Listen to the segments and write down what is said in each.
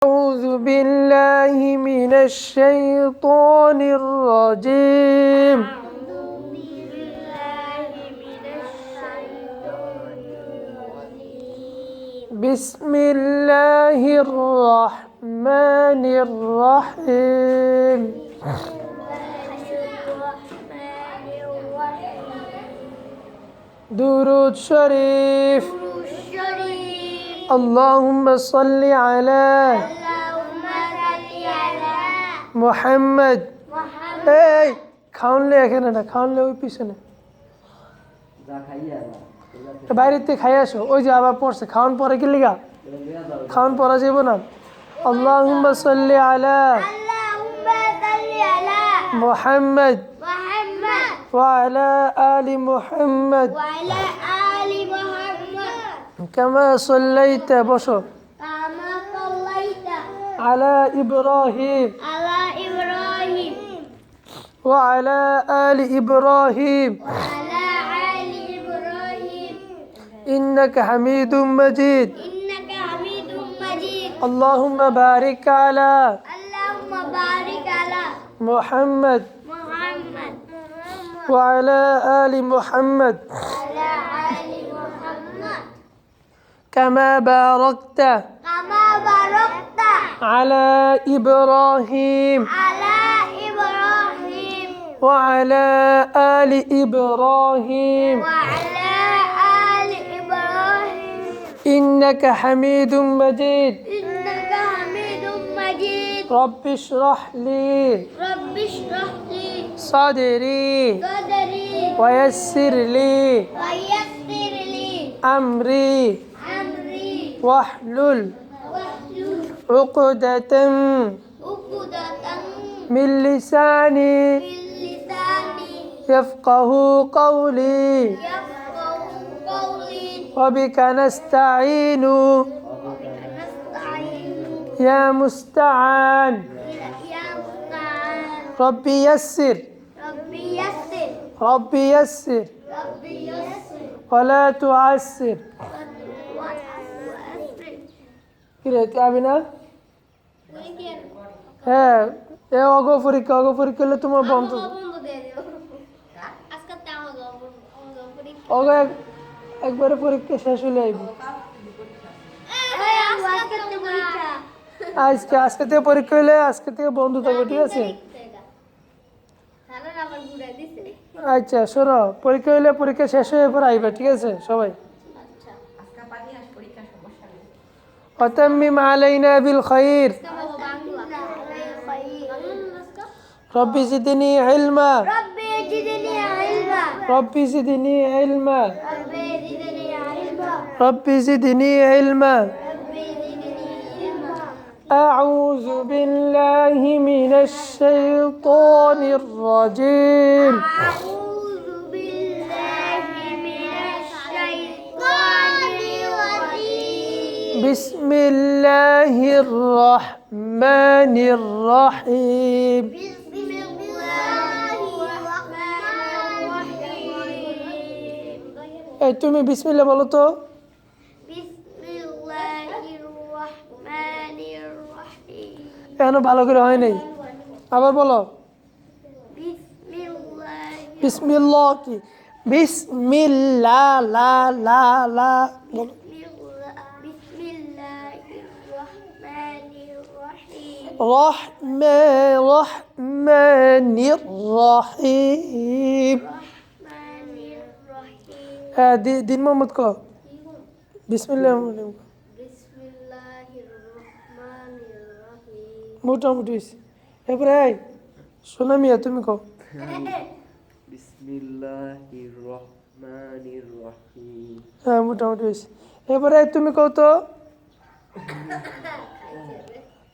أعوذ بالله من الشيطان الرجيم بسم الله الرحمن الرحيم درود شريف اللهم صل على محمد এই খাওয়ানলে এখানে না খাওয়ানলে ওই পিছনে বাইরেতে খাই আসো ওই যে আবার পড়ছে খাওয়ান পরে কি লিগা খাওয়ান পরা যাব না اللهم صل على محمد وعلى آل محمد كما صليت بشر على إبراهيم وعلى آل إبراهيم إنك حميد مجيد اللهم بارك على محمد وعلى آل محمد كما باركت على إبراهيم وعلى آل إبراهيم إنك حميد مجيد رب اشرح لي صدري ويسر لي أمري واحلل عقدة من لساني يفقه قولي وبك نستعين يا مستعان ربي يسر ربي يسر ولا تعسر কিরে যাবি না হ্যাঁ এ অগ পরীক্ষা হলে তোমার বন্ধ অগ একবারে পরীক্ষা শেষ হলে আইব আজকে থেকে পরীক্ষা হলে আজকে থেকে বন্ধ থাকবে ঠিক আছে আচ্ছা শোনো পরীক্ষা হলে পরীক্ষা শেষ হয়ে পর আইবা ঠিক আছে সবাই وتمم علينا بالخير ربي زدني علما ربي زدني علما ربي زدني علما أعوذ بالله من الشيطان الرجيم بسم الله الرحمن الرحيم এই তুমি বিসমিল্লাহ বলো তো কেন ভালো করে হয় নাই আবার বলো বিসমিল্লাহ কি বিসমিল্লাহ লা লা লা বলো رحمن الرحيم دين محمد کو بسم الله الرحمن الرحيم মোটামুটি এবারে শোনা মিয়া তুমি কও বিসমিল্লাহির রহমানির রহিম হ্যাঁ মোটামুটি এবারে তুমি কও তো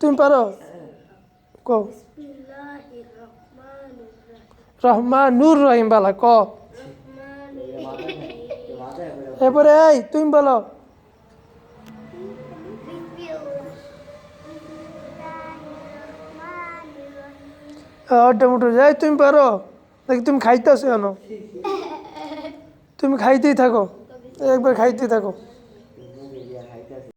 তুমি পারো কও রহমানুর রহিম বালা ক এরপরে এই তুমি বলো মোটামুটি যাই তুমি পারো নাকি তুমি খাইতেছো কেন তুমি খাইতেই থাকো একবার খাইতেই থাকো